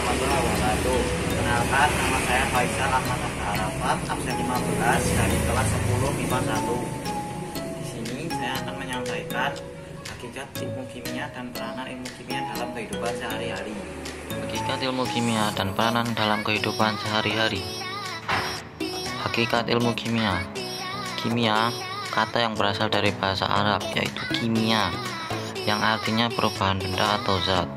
warahmatullahi wabarakatuh. Kenalkan, nama saya Faisal Ahmad Arafat, absen 15 dari kelas 10 MIPA 1. Di sini saya akan menyampaikan hakikat ilmu kimia dan peranan ilmu kimia dalam kehidupan sehari-hari. Hakikat ilmu kimia dan peranan dalam kehidupan sehari-hari. Hakikat ilmu kimia. Kimia, kata yang berasal dari bahasa Arab, yaitu kimia, yang artinya perubahan benda atau zat.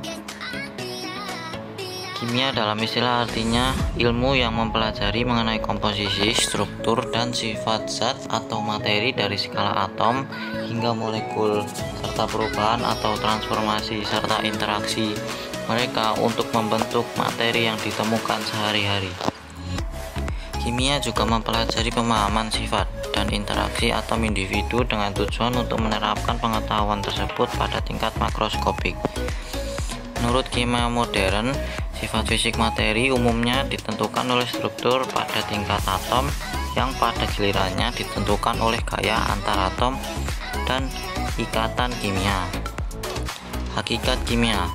Kimia dalam istilah artinya ilmu yang mempelajari mengenai komposisi, struktur, dan sifat zat atau materi dari skala atom hingga molekul, serta perubahan atau transformasi serta interaksi mereka untuk membentuk materi yang ditemukan sehari-hari. Kimia juga mempelajari pemahaman sifat dan interaksi atom individu dengan tujuan untuk menerapkan pengetahuan tersebut pada tingkat makroskopik. Menurut kimia modern, sifat fisik materi umumnya ditentukan oleh struktur pada tingkat atom yang pada gilirannya ditentukan oleh gaya antar atom dan ikatan kimia. Hakikat kimia.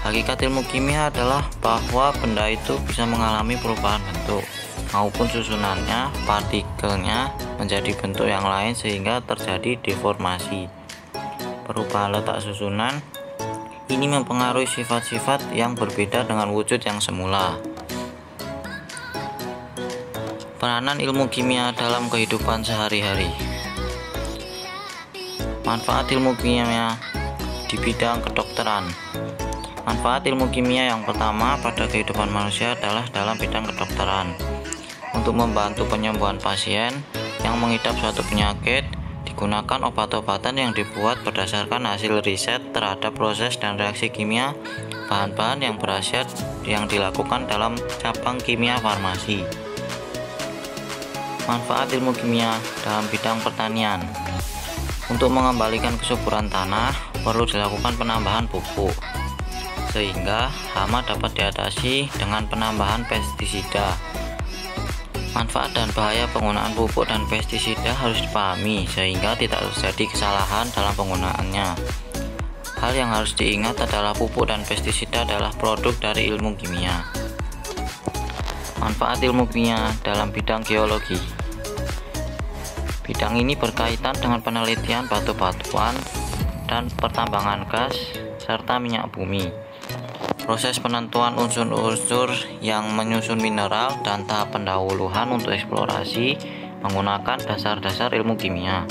Hakikat ilmu kimia adalah bahwa benda itu bisa mengalami perubahan bentuk maupun susunannya, partikelnya menjadi bentuk yang lain sehingga terjadi deformasi. Perubahan letak susunan ini mempengaruhi sifat-sifat yang berbeda dengan wujud yang semula. Peranan ilmu kimia dalam kehidupan sehari-hari. Manfaat ilmu kimia di bidang kedokteran. Manfaat ilmu kimia yang pertama pada kehidupan manusia adalah dalam bidang kedokteran. Untuk membantu penyembuhan pasien yang mengidap suatu penyakit, digunakan obat-obatan yang dibuat berdasarkan hasil riset terhadap proses dan reaksi kimia bahan-bahan yang berkhasiat yang dilakukan dalam cabang kimia farmasi. Manfaat ilmu kimia dalam bidang pertanian. Untuk mengembalikan kesuburan tanah, perlu dilakukan penambahan pupuk, sehingga hama dapat diatasi dengan penambahan pestisida. Manfaat dan bahaya penggunaan pupuk dan pestisida harus dipahami sehingga tidak terjadi kesalahan dalam penggunaannya. Hal yang harus diingat adalah pupuk dan pestisida adalah produk dari ilmu kimia. Manfaat ilmu kimia dalam bidang geologi. Bidang ini berkaitan dengan penelitian batu-batuan dan pertambangan gas serta minyak bumi. Proses penentuan unsur-unsur yang menyusun mineral dan tahap pendahuluan untuk eksplorasi menggunakan dasar-dasar ilmu kimia.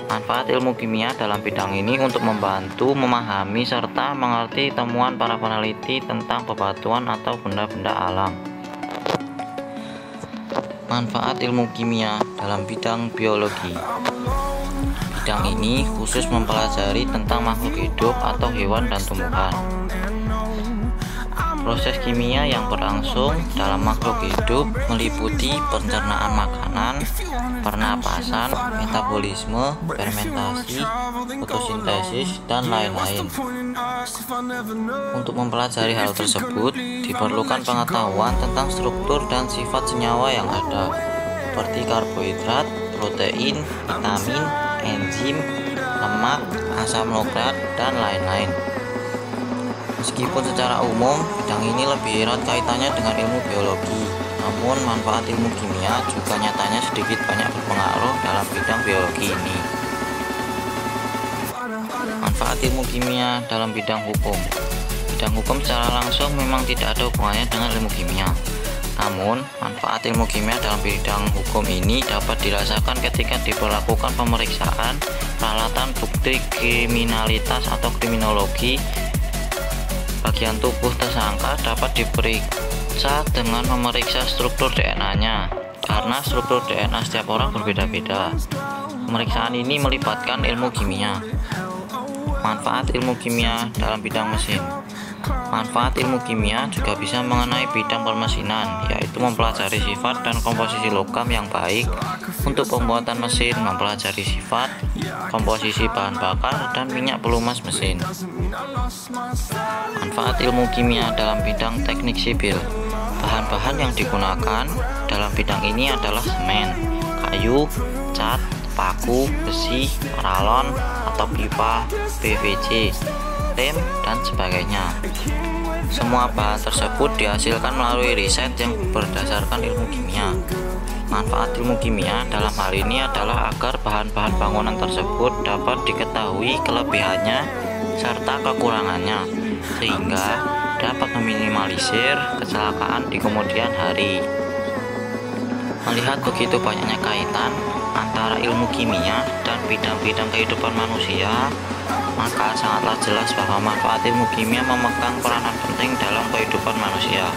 Manfaat ilmu kimia dalam bidang ini untuk membantu memahami serta mengerti temuan para peneliti tentang bebatuan atau benda-benda alam. Manfaat ilmu kimia dalam bidang biologi. Bidang ini khusus mempelajari tentang makhluk hidup atau hewan dan tumbuhan. Proses kimia yang berlangsung dalam makhluk hidup meliputi pencernaan makanan, pernapasan, metabolisme, fermentasi, fotosintesis, dan lain-lain. Untuk mempelajari hal tersebut, diperlukan pengetahuan tentang struktur dan sifat senyawa yang ada, seperti karbohidrat, protein, vitamin, enzim, lemak, asam nukleat, dan lain-lain. Meskipun secara umum bidang ini lebih erat kaitannya dengan ilmu biologi, namun manfaat ilmu kimia juga nyatanya sedikit banyak berpengaruh dalam bidang biologi ini. Manfaat ilmu kimia dalam bidang hukum. Bidang hukum secara langsung memang tidak ada hubungannya dengan ilmu kimia. Namun, manfaat ilmu kimia dalam bidang hukum ini dapat dirasakan ketika diberlakukan pemeriksaan peralatan bukti kriminalitas atau kriminologi. Bagian tubuh tersangka dapat diperiksa dengan memeriksa struktur DNA-nya, karena struktur DNA setiap orang berbeda-beda. Pemeriksaan ini melibatkan ilmu kimia. Manfaat ilmu kimia dalam bidang mesin. Manfaat ilmu kimia juga bisa mengenai bidang permesinan, yaitu mempelajari sifat dan komposisi logam yang baik untuk pembuatan mesin, mempelajari sifat, komposisi bahan bakar, dan minyak pelumas mesin. Manfaat ilmu kimia dalam bidang teknik sipil. Bahan-bahan yang digunakan dalam bidang ini adalah semen, kayu, cat, paku, besi, paralon atau pipa, PVC, lem, dan sebagainya. Semua bahan tersebut dihasilkan melalui riset yang berdasarkan ilmu kimia. Manfaat ilmu kimia dalam hal ini adalah agar bahan-bahan bangunan tersebut dapat diketahui kelebihannya serta kekurangannya, sehingga dapat meminimalisir kecelakaan di kemudian hari. Melihat begitu banyaknya kaitan antara ilmu kimia dan bidang-bidang kehidupan manusia, maka sangatlah jelas bahwa manfaat ilmu kimia memegang peranan penting dalam kehidupan manusia.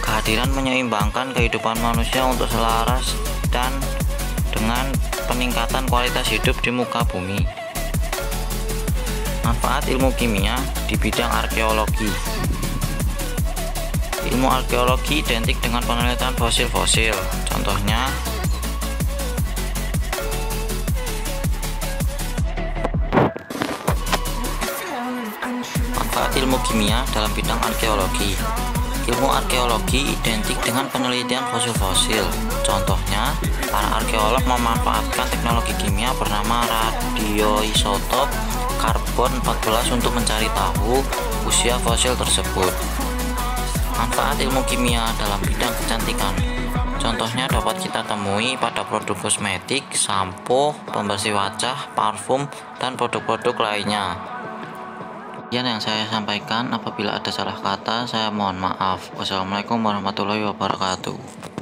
Kehadiran menyeimbangkan kehidupan manusia untuk selaras dan dengan peningkatan kualitas hidup di muka bumi. Manfaat ilmu kimia di bidang arkeologi. Ilmu arkeologi identik dengan penelitian fosil-fosil. Contohnya, manfaat ilmu kimia dalam bidang arkeologi. Ilmu arkeologi identik dengan penelitian fosil-fosil. Contohnya, para arkeolog memanfaatkan teknologi kimia bernama radioisotop karbon 14 untuk mencari tahu usia fosil tersebut. Manfaat ilmu kimia dalam bidang kecantikan. Contohnya dapat kita temui pada produk kosmetik, sampo, pembersih wajah, parfum, dan produk-produk lainnya. Sekian yang saya sampaikan. Apabila ada salah kata, saya mohon maaf. Wassalamualaikum warahmatullahi wabarakatuh.